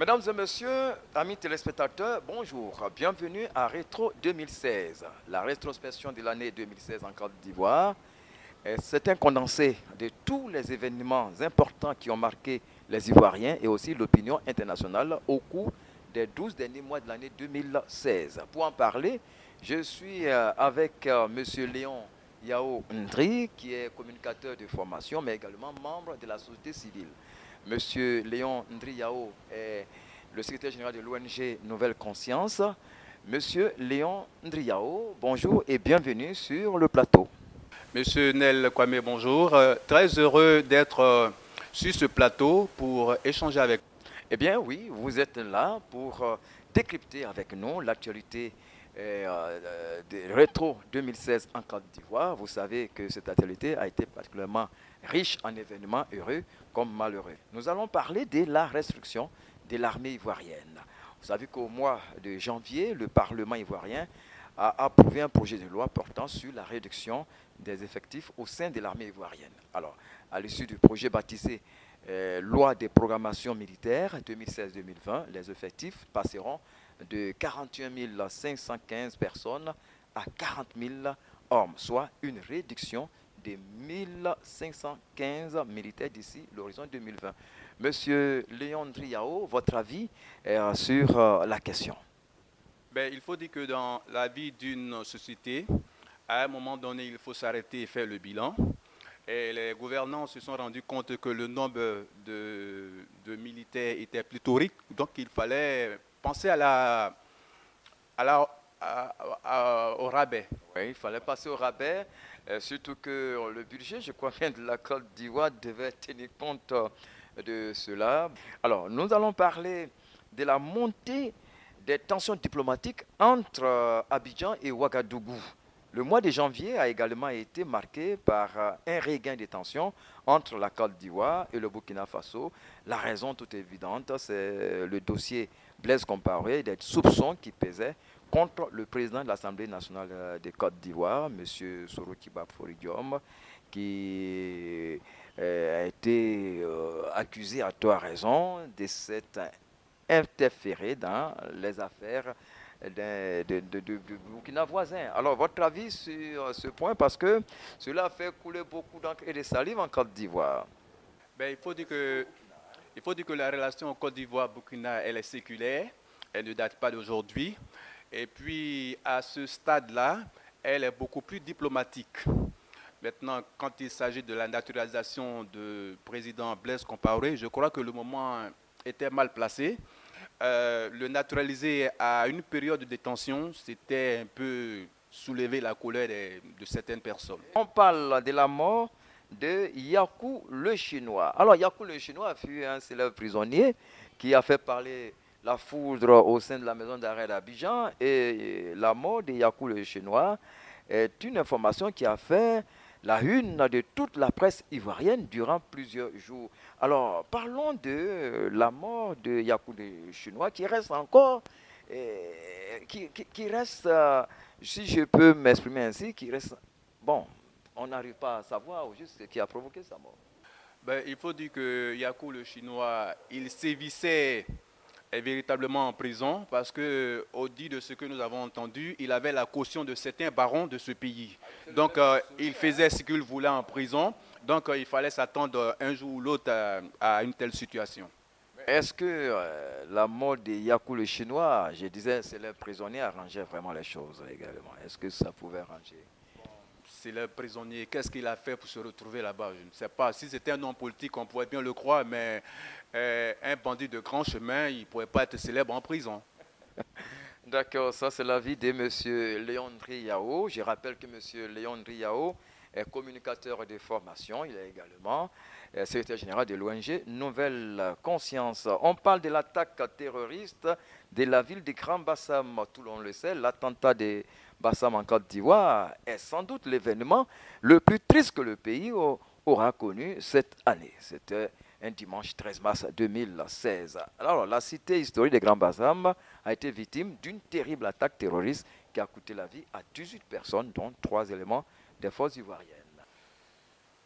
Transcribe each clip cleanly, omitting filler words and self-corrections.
Mesdames et messieurs, amis téléspectateurs, bonjour. Bienvenue à Rétro 2016, la rétrospection de l'année 2016 en Côte d'Ivoire. C'est un condensé de tous les événements importants qui ont marqué les Ivoiriens et aussi l'opinion internationale au cours des 12 derniers mois de l'année 2016. Pour en parler, je suis avec M. Léon Yao Ndri, qui est communicateur de formation, mais également membre de la société civile. Monsieur Léon Ndriao est le secrétaire général de l'ONG Nouvelle Conscience. Monsieur Léon Ndriao, bonjour et bienvenue sur le plateau. Monsieur Nel Kwame, bonjour. Très heureux d'être sur ce plateau pour échanger avec vous. Eh bien oui, vous êtes là pour décrypter avec nous l'actualité de Rétro 2016 en Côte d'Ivoire. Vous savez que cette actualité a été particulièrement riche en événements heureux comme malheureux. Nous allons parler de la restriction de l'armée ivoirienne. Vous savez qu'au mois de janvier, le Parlement ivoirien a approuvé un projet de loi portant sur la réduction des effectifs au sein de l'armée ivoirienne. Alors, à l'issue du projet baptisé loi des programmations militaires 2016-2020, les effectifs passeront de 41 515 personnes à 40 000 hommes, soit une réduction de 1515 militaires d'ici l'horizon 2020. Monsieur Léon Driao, votre avis sur la question? Il faut dire que dans la vie d'une société, à un moment donné, il faut s'arrêter et faire le bilan. Et les gouvernants se sont rendus compte que le nombre de militaires était pléthorique, donc il fallait penser à la- au rabais. Oui, il fallait passer au rabais, surtout que le budget, je crois bien, de la Côte d'Ivoire devait tenir compte de cela. Alors, nous allons parler de la montée des tensions diplomatiques entre Abidjan et Ouagadougou. Le mois de janvier a également été marqué par un regain des tensions entre la Côte d'Ivoire et le Burkina Faso. La raison toute évidente, c'est le dossier Blaise Compaoré, des soupçons qui pesaient contre le président de l'Assemblée nationale de Côte d'Ivoire, M. Sorokiba Foridiom, qui a été accusé à tort raison de s'être interféré dans les affaires de Burkina voisin. Alors, votre avis sur ce point, parce que cela a fait couler beaucoup d'encre et de salive en Côte d'Ivoire. Ben, il faut dire que la relation Côte d'Ivoire-Burkina, elle est séculaire, elle ne date pas d'aujourd'hui. Et puis, à ce stade-là, elle est beaucoup plus diplomatique. Maintenant, quand il s'agit de la naturalisation du président Blaise Compaoré, je crois que le moment était mal placé. Le naturaliser à une période de détention, c'était un peu soulever la colère de certaines personnes. On parle de la mort de Yakou le Chinois. Alors, Yakou le Chinois fut un célèbre prisonnier qui a fait parler la foudre au sein de la maison d'arrêt d'Abidjan. Et la mort de Yakou le Chinois est une information qui a fait la une de toute la presse ivoirienne durant plusieurs jours. Alors, parlons de la mort de Yakou le Chinois qui reste encore, qui reste, si je peux m'exprimer ainsi, qui reste, bon, on n'arrive pas à savoir au juste ce qui a provoqué sa mort. Il faut dire que Yakou le Chinois, il sévissait véritablement en prison parce que, au dit de ce que nous avons entendu, il avait la caution de certains barons de ce pays. Donc, il faisait ce qu'il voulait en prison. Donc, il fallait s'attendre un jour ou l'autre à une telle situation. Est-ce que la mort de Yakou le Chinois, je disais, c'est le prisonnier, arrangeait vraiment les choses également? Est-ce que ça pouvait arranger? C'est le prisonnier. Qu'est-ce qu'il a fait pour se retrouver là-bas? Je ne sais pas. Si c'était un homme politique, on pourrait bien le croire, mais un bandit de grand chemin, il ne pourrait pas être célèbre en prison. D'accord, ça c'est l'avis de M. Léon Yao. Je rappelle que M. Léon Yao est communicateur de formation. Il est également secrétaire général de l'ONG Nouvelle Conscience. On parle de l'attaque terroriste de la ville de Grand Bassam. Tout le monde le sait, l'attentat de Bassam en Côte d'Ivoire est sans doute l'événement le plus triste que le pays aura connu cette année. C'était un dimanche 13 mars 2016. Alors, la cité historique de Grand Bassam a été victime d'une terrible attaque terroriste qui a coûté la vie à 18 personnes, dont 3 éléments des forces ivoiriennes.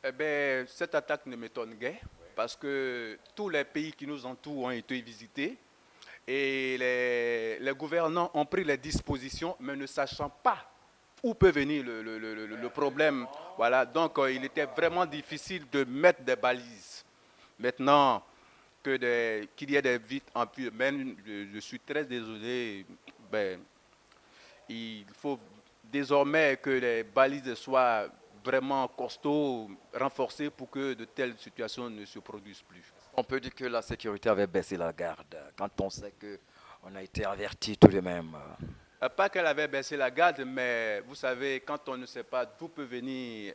Eh bien, cette attaque ne m'étonne guère parce que tous les pays qui nous entourent ont été visités. Et les gouvernants ont pris les dispositions, mais ne sachant pas où peut venir le problème. Voilà, donc il était vraiment difficile de mettre des balises. Maintenant, qu'il y ait des vitres en plus, même je suis très désolé, ben, il faut désormais que les balises soient vraiment costauds, renforcées pour que de telles situations ne se produisent plus. On peut dire que la sécurité avait baissé la garde quand on sait qu'on a été averti tout de même. Pas qu'elle avait baissé la garde, mais vous savez, quand on ne sait pas d'où peut venir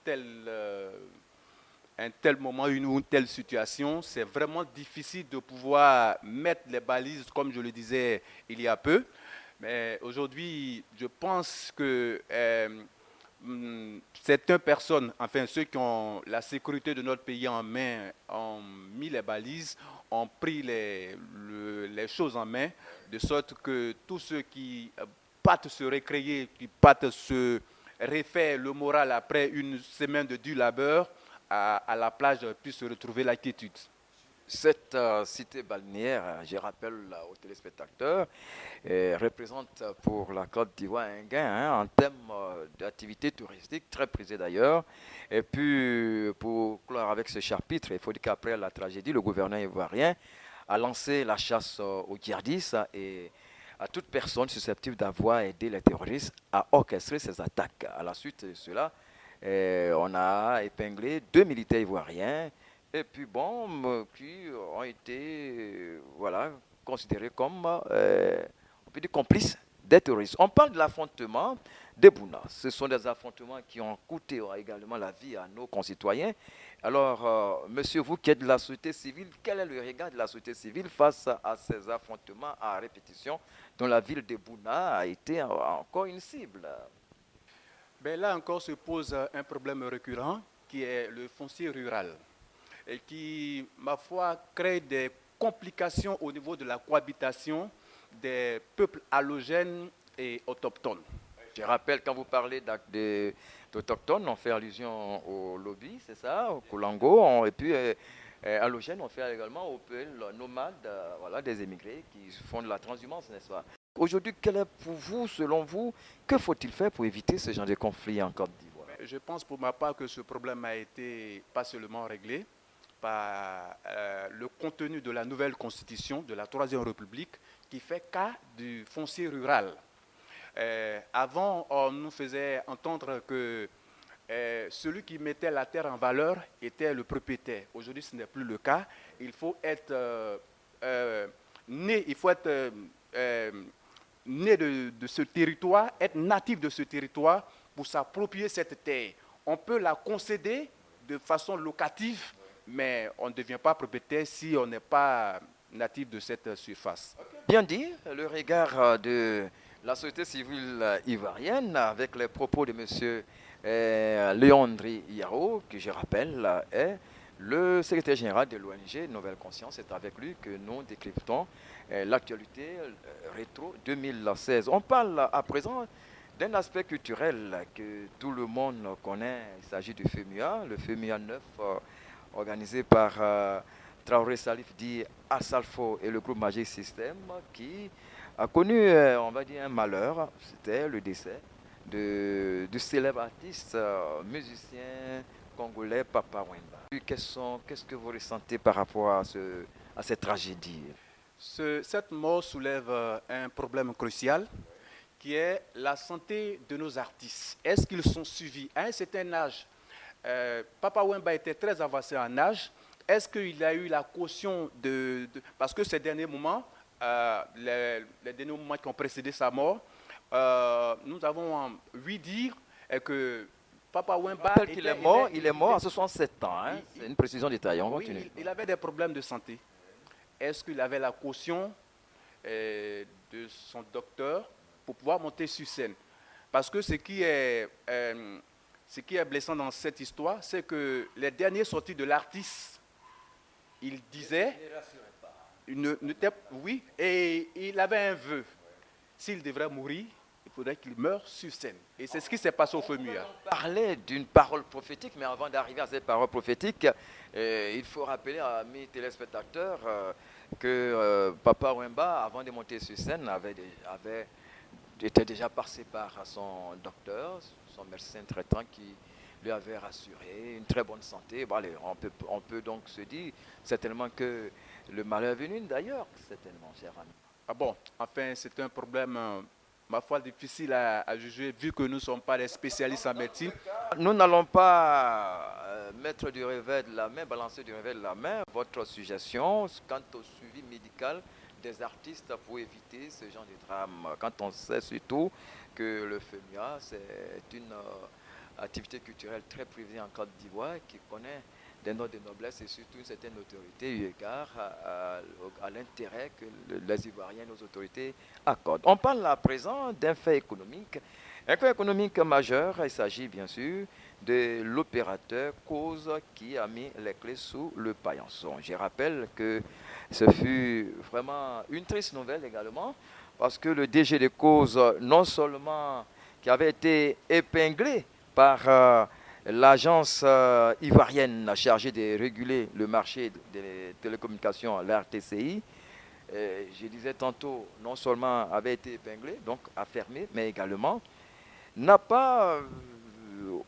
tel, euh, un tel moment, une telle situation, c'est vraiment difficile de pouvoir mettre les balises, comme je le disais il y a peu. Mais aujourd'hui, je pense que certaines personnes, enfin ceux qui ont la sécurité de notre pays en main, ont mis les balises, ont pris les choses en main, de sorte que tous ceux qui partent se récréer, qui partent se refaire le moral après une semaine de dur labeur, à la plage puissent se retrouver la quiétude. Cette cité balnéaire, je rappelle aux téléspectateurs, représente pour la Côte d'Ivoire un gain en termes d'activité touristique, très prisée d'ailleurs. Et puis, pour clore avec ce chapitre, il faut dire qu'après la tragédie, le gouvernement ivoirien a lancé la chasse aux djihadistes et à toute personne susceptible d'avoir aidé les terroristes à orchestrer ces attaques. À la suite de cela, on a épinglé 2 militaires ivoiriens et puis bon, qui ont été voilà, considérés comme on peut dire complices des terroristes. On parle de l'affrontement des Bouna. Ce sont des affrontements qui ont coûté également la vie à nos concitoyens. Alors, monsieur, vous qui êtes de la société civile, quel est le regard de la société civile face à ces affrontements à répétition dont la ville de Bouna a été encore une cible? Ben là encore se pose un problème récurrent qui est le foncier rural et qui, ma foi, crée des complications au niveau de la cohabitation des peuples allogènes et autochtones. Je rappelle, quand vous parlez d'autochtones, on fait allusion au lobby, c'est ça, au Kolango, et puis allogène, on fait également au peuple nomade, voilà, des émigrés qui font de la transhumance, n'est-ce pas? Aujourd'hui, quel est pour vous, selon vous, que faut-il faire pour éviter ce genre de conflit en Côte d'Ivoire? Je pense pour ma part que ce problème a été pas seulement réglé par le contenu de la nouvelle constitution de la Troisième République qui fait cas du foncier rural. Avant, on nous faisait entendre que celui qui mettait la terre en valeur était le propriétaire. Aujourd'hui, ce n'est plus le cas. Il faut être né, il faut être né de ce territoire, être natif de ce territoire pour s'approprier cette terre. On peut la concéder de façon locative, mais on ne devient pas propriétaire si on n'est pas natif de cette surface. Bien dit, le regard de la société civile ivoirienne avec les propos de M. Léandri Yaro, que je rappelle est le secrétaire général de l'ONG Nouvelle Conscience. C'est avec lui que nous décryptons l'actualité rétro 2016. On parle à présent d'un aspect culturel que tout le monde connaît. Il s'agit du FEMUA, le FEMUA 9, organisé par Traoré Salif dit Assalfo et le groupe Magic System, qui a connu, on va dire, un malheur. C'était le décès du célèbre artiste, musicien congolais Papa Wemba. Qu'est-ce que vous ressentez par rapport à cette tragédie? Cette mort soulève un problème crucial qui est la santé de nos artistes. Est-ce qu'ils sont suivis? À un certain âge, Papa Wemba était très avancé en âge. Est-ce qu'il a eu la caution parce que ces derniers moments, les derniers moments qui ont précédé sa mort, nous avons ouï dire que Papa Wemba il est mort à 67 ans. Hein? C'est une précision détaillée. On continue. Oui, il avait des problèmes de santé. Est-ce qu'il avait la caution de son docteur pour pouvoir monter sur scène? Parce que ce qui est blessant dans cette histoire, c'est que les dernières sorties de l'artiste, il disait, oui, et il avait un vœu. S'il devrait mourir, faudrait qu'il meure sur scène. Et c'est ce qui s'est passé au FEMUA. Parler d'une parole prophétique, mais avant d'arriver à cette parole prophétique, il faut rappeler à mes téléspectateurs que Papa Wemba, avant de monter sur scène, était déjà passé par son docteur, son médecin traitant qui lui avait rassuré une très bonne santé. Bon, allez, on peut donc se dire certainement que le mal est venu d'ailleurs, certainement, cher ami. Ah bon, enfin, c'est un problème, ma foi, difficile à juger, vu que nous ne sommes pas des spécialistes en médecine. Nous n'allons pas mettre du revers de la main, balancer du revers de la main votre suggestion quant au suivi médical des artistes pour éviter ce genre de drame. Quand on sait surtout que le FEMUA, c'est une activité culturelle très privée en Côte d'Ivoire qui connaît des notes de noblesse et surtout une certaine autorité eu égard à l'intérêt que les Ivoiriens, nos autorités accordent. On parle à présent d'un fait économique. Un fait économique majeur, il s'agit bien sûr de l'opérateur Cause qui a mis les clés sous le paillasson. Je rappelle que ce fut vraiment une triste nouvelle également parce que le DG de Cause, non seulement qui avait été épinglé par l'agence ivoirienne chargée de réguler le marché des télécommunications, l'RTCI, je disais tantôt, non seulement avait été épinglé, donc affermé, mais également n'a pas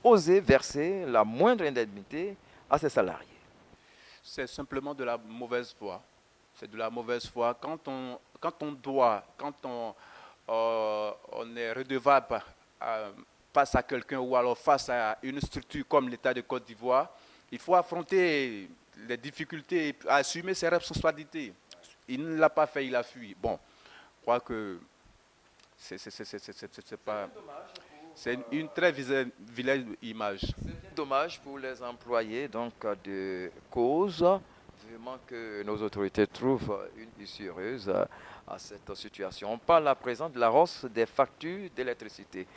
osé verser la moindre indemnité à ses salariés. C'est simplement de la mauvaise foi. C'est de la mauvaise foi. Quand on est redevable face à quelqu'un ou alors face à une structure comme l'État de Côte d'Ivoire, il faut affronter les difficultés et assumer ses responsabilités. Il ne l'a pas fait, il a fui. Bon, je crois que c'est pas... C'est une très vilaine image. C'est dommage pour les employés donc, de Cause, vraiment que nos autorités trouvent une issue heureuse à cette situation. On parle à présent de la hausse des factures d'électricité.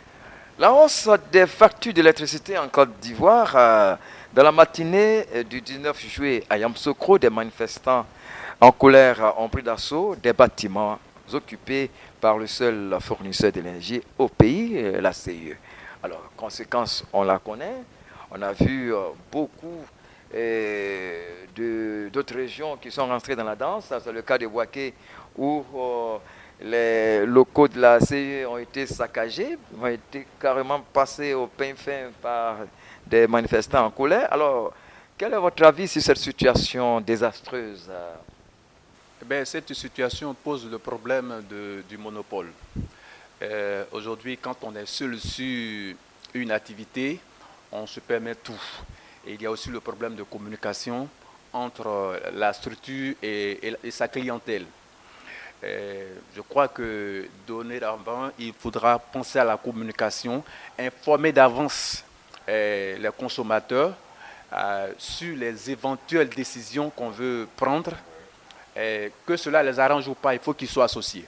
La hausse des factures d'électricité en Côte d'Ivoire, dans la matinée du 19 juillet à Yamoussoukro, des manifestants en colère ont pris d'assaut des bâtiments occupés par le seul fournisseur d'énergie au pays, la CIE. Alors, conséquence, on la connaît. On a vu beaucoup d'autres régions qui sont rentrées dans la danse. C'est le cas de Waké où les locaux de la CIE ont été saccagés, ont été carrément passés au pain fin par des manifestants en colère. Alors, quel est votre avis sur cette situation désastreuse? Cette situation pose le problème du monopole. Aujourd'hui, quand on est seul sur une activité, on se permet tout. Et il y a aussi le problème de communication entre la structure et sa clientèle. Je crois que dorénavant, il faudra penser à la communication, informer d'avance les consommateurs sur les éventuelles décisions qu'on veut prendre. Que cela les arrange ou pas, il faut qu'ils soient associés.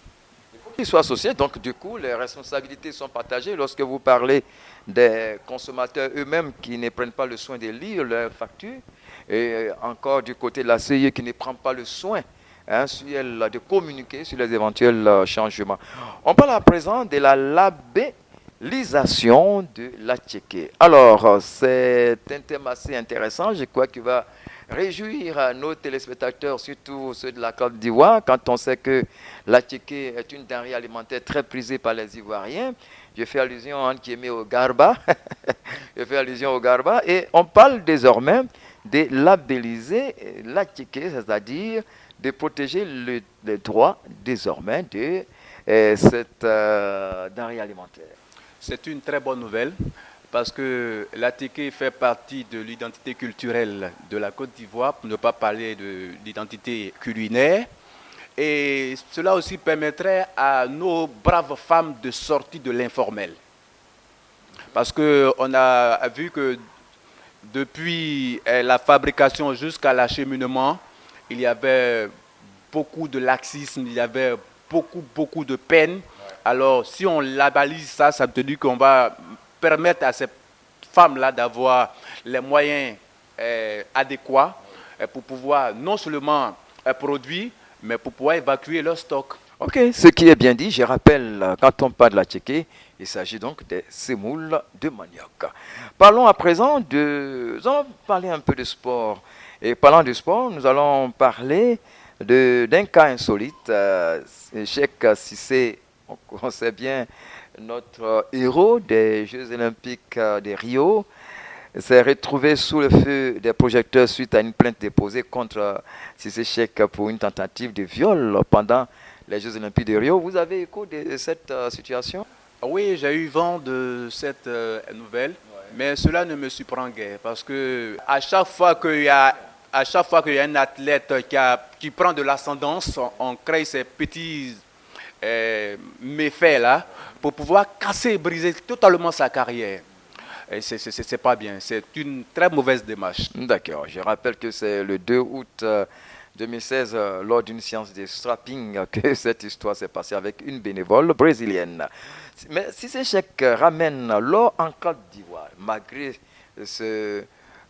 Il faut qu'ils soient associés, donc du coup, les responsabilités sont partagées. Lorsque vous parlez des consommateurs eux-mêmes qui ne prennent pas le soin de lire leurs factures, et encore du côté de la CIE qui ne prend pas le soin de communiquer sur les éventuels changements. On parle à présent de la labellisation de l'Attiéké. Alors, c'est un thème assez intéressant, je crois qu'il va réjouir nos téléspectateurs, surtout ceux de la Côte d'Ivoire, quand on sait que l'Attiéké est une denrée alimentaire très prisée par les Ivoiriens. Je fais allusion au garba. Je fais allusion au garba. Et on parle désormais de labelliser l'Attiéké, c'est-à-dire de protéger les droits désormais de cette denrée alimentaire. C'est une très bonne nouvelle parce que l'Attiéké fait partie de l'identité culturelle de la Côte d'Ivoire, pour ne pas parler de l'identité culinaire. Et cela aussi permettrait à nos braves femmes de sortir de l'informel. Parce qu'on a vu que depuis la fabrication jusqu'à l'acheminement, il y avait beaucoup de laxisme, il y avait beaucoup de peine. Alors, si on labellise ça, ça veut dire qu'on va permettre à ces femmes-là d'avoir les moyens adéquats pour pouvoir non seulement produire, mais pour pouvoir évacuer leur stock. Ok, ce qui est bien dit, je rappelle, quand on parle de la tchéké, il s'agit donc des semoules de manioc. Parlons à présent de... Nous allons parler un peu de sport. Et parlant de sport, nous allons parler d'un cas insolite. Cheikh Cissé, on sait bien, notre héros des Jeux Olympiques de Rio, s'est retrouvé sous le feu des projecteurs suite à une plainte déposée contre Cissé Cheikh pour une tentative de viol pendant les Jeux Olympiques de Rio. Vous avez écho de cette situation? Oui, j'ai eu vent de cette nouvelle, mais cela ne me surprend guère parce que à chaque fois qu'il y a un athlète qui prend de l'ascendance, on crée ces petits méfaits là pour pouvoir casser et briser totalement sa carrière. Et c'est pas bien, c'est une très mauvaise démarche. D'accord. Je rappelle que c'est le 2 août 2016, lors d'une séance de strapping, que cette histoire s'est passée avec une bénévole brésilienne. Mais si ces chèques ramènent l'or en Côte d'Ivoire, malgré ce,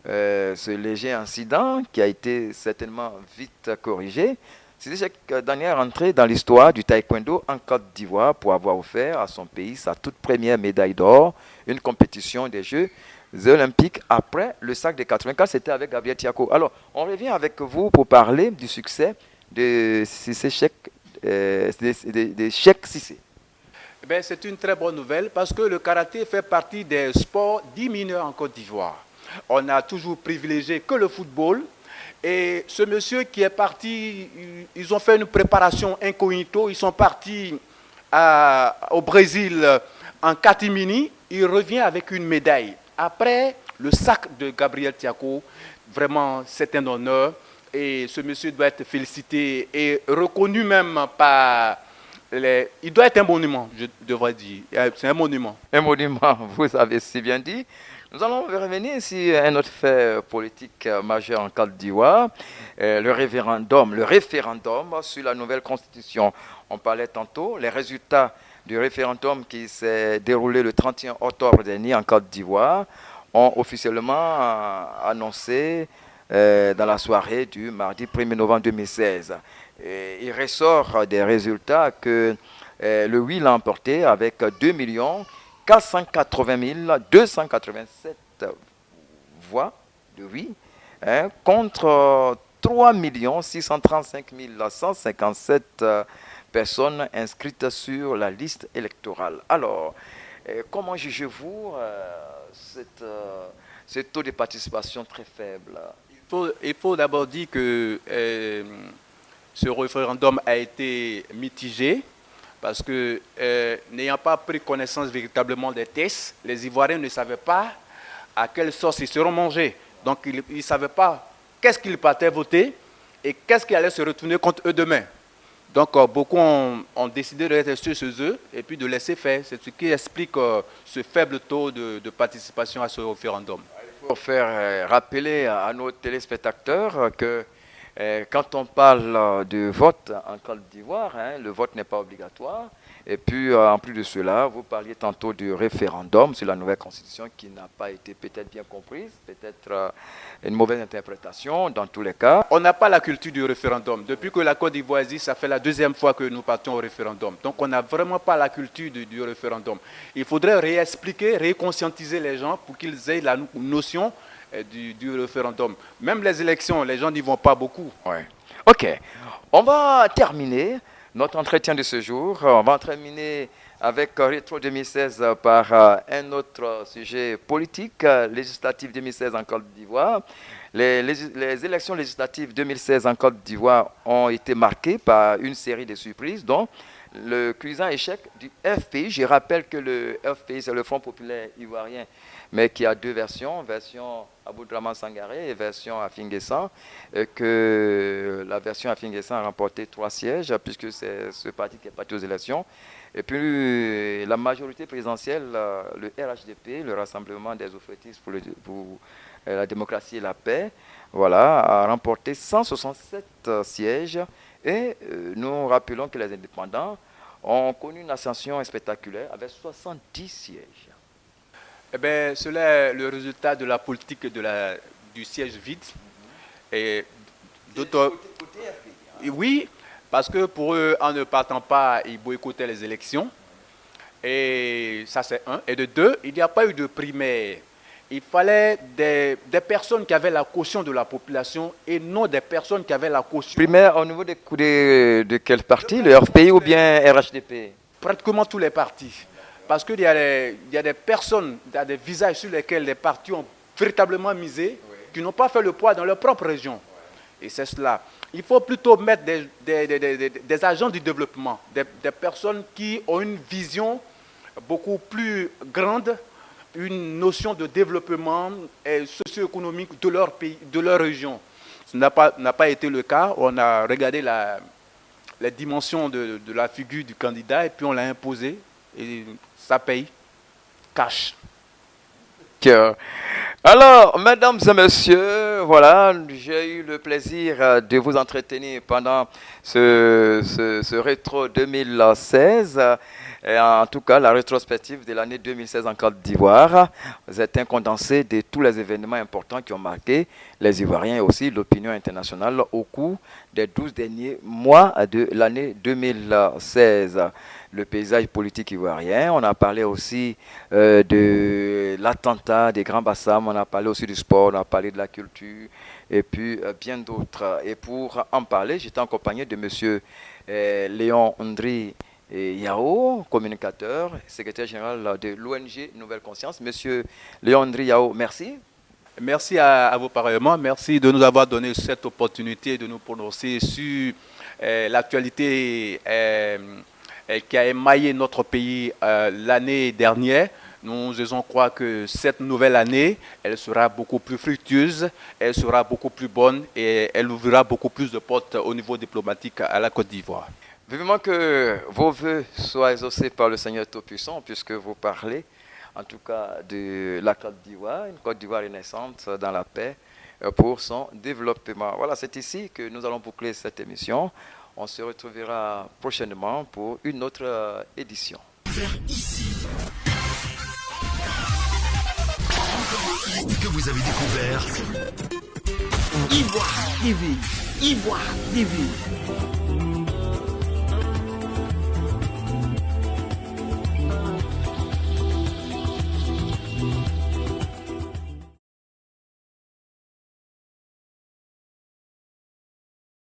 ce léger incident qui a été certainement vite corrigé, si ces chèques dernière entrée dans l'histoire du taekwondo en Côte d'Ivoire pour avoir offert à son pays sa toute première médaille d'or, une compétition des Jeux Olympiques après le sac de 84, c'était avec Gabriel Tiako. Alors, on revient avec vous pour parler du succès de Cissé Cheikh, de Cheikh Cissé. Eh ben, c'est une très bonne nouvelle parce que le karaté fait partie des sports dits mineurs en Côte d'Ivoire. On a toujours privilégié que le football. Et ce monsieur qui est parti, ils ont fait une préparation incognito, ils sont partis au Brésil en catimini, il revient avec une médaille. Après le sac de Gabriel Tiako, vraiment c'est un honneur et ce monsieur doit être félicité et reconnu même par il doit être un monument, je devrais dire. C'est un monument. Un monument, vous avez si bien dit. Nous allons revenir ici à un autre fait politique majeur en Côte d'Ivoire, le référendum sur la nouvelle constitution. On parlait tantôt, les résultats du référendum qui s'est déroulé le 31 octobre dernier en Côte d'Ivoire ont officiellement annoncé dans la soirée du mardi 1er novembre 2016. Et il ressort des résultats que le oui l'a emporté avec 2 480 287 voix de oui, hein, contre 3 635 157 personnes inscrites sur la liste électorale. Alors, comment jugez-vous ce taux de participation très faible? Il faut d'abord dire que ce référendum a été mitigé parce que n'ayant pas pris connaissance véritablement des tests, les Ivoiriens ne savaient pas à quelle sauce ils seront mangés. Donc ils ne savaient pas qu'est-ce qu'ils partaient voter et qu'est-ce qui allait se retourner contre eux demain. Donc beaucoup ont décidé de rester chez eux et puis de laisser faire. C'est ce qui explique ce faible taux de participation à ce référendum. Il faut faire rappeler à nos téléspectateurs que quand on parle de vote en Côte d'Ivoire, hein, le vote n'est pas obligatoire. Et puis, en plus de cela, vous parliez tantôt du référendum sur la nouvelle constitution qui n'a pas été peut-être bien comprise, peut-être une mauvaise interprétation dans tous les cas. On n'a pas la culture du référendum. Depuis que la Côte d'Ivoire existe, ça fait la deuxième fois que nous partons au référendum. Donc, on n'a vraiment pas la culture du référendum. Il faudrait réexpliquer, réconscientiser les gens pour qu'ils aient la notion du référendum. Même les élections, les gens n'y vont pas beaucoup. Ouais. Ok, on va terminer notre entretien de ce jour. On va terminer avec Rétro 2016 par un autre sujet politique, législatif 2016 en Côte d'Ivoire. Les élections législatives 2016 en Côte d'Ivoire ont été marquées par une série de surprises, dont le cuisant échec du FPI. Je rappelle que le FPI, c'est le Front populaire ivoirien, mais qui a deux versions, version Aboudraman Sangaré et version Afinguessan, et que la version Afinguessan a remporté 3 sièges, puisque c'est ce parti qui est parti aux élections. Et puis la majorité présidentielle, le RHDP, le Rassemblement des Oufetistes pour la démocratie et la paix, voilà, a remporté 167 sièges. Et nous rappelons que les indépendants ont connu une ascension spectaculaire avec 70 sièges. Eh bien, cela est le résultat de la politique du siège vide. Et d'autres, oui, Parce que pour eux, en ne partant pas, ils boycottaient les élections. Et ça, c'est un. Et de deux, il n'y a pas eu de primaire. Il fallait des personnes qui avaient la caution de la population et non des personnes qui avaient la caution. Primaire au niveau de quel parti? Le RFPI ou bien RHDP? Pratiquement tous les partis. Parce qu'il y a des personnes, il y a des visages sur lesquels les partis ont véritablement misé, qui n'ont pas fait le poids dans leur propre région. Et c'est cela. Il faut plutôt mettre des agents du développement, des personnes qui ont une vision beaucoup plus grande, une notion de développement socio-économique de leur pays, de leur région. Ce n'a pas été le cas. On a regardé les dimensions de la figure du candidat et puis on l'a imposé. Et ça paye cash. Alors, mesdames et messieurs, voilà, j'ai eu le plaisir de vous entretenir pendant ce rétro 2016. Et en tout cas, la rétrospective de l'année 2016 en Côte d'Ivoire. Vous êtes un condensé de tous les événements importants qui ont marqué les Ivoiriens et aussi l'opinion internationale au cours des 12 derniers mois de l'année 2016. Le paysage politique ivoirien, on a parlé aussi de l'attentat des Grands Bassam, on a parlé aussi du sport, on a parlé de la culture et puis bien d'autres. Et pour en parler, j'étais en compagnie de M. Léon Ndri Yao, communicateur, secrétaire général de l'ONG Nouvelle Conscience. Monsieur Léon Ndri Yao, merci. Merci à vous pareillement. Merci de nous avoir donné cette opportunité de nous prononcer sur l'actualité qui a émaillé notre pays l'année dernière. Nous osons croire que cette nouvelle année, elle sera beaucoup plus fructueuse, elle sera beaucoup plus bonne et elle ouvrira beaucoup plus de portes au niveau diplomatique à la Côte d'Ivoire. Vivement que vos vœux soient exaucés par le Seigneur Tout-Puissant, puisque vous parlez, en tout cas, de la Côte d'Ivoire, une Côte d'Ivoire renaissante dans la paix pour son développement. Voilà, c'est ici que nous allons boucler cette émission. On se retrouvera prochainement pour une autre édition. Ici. Que vous avez découvert Ivoire TV. Ivoire TV.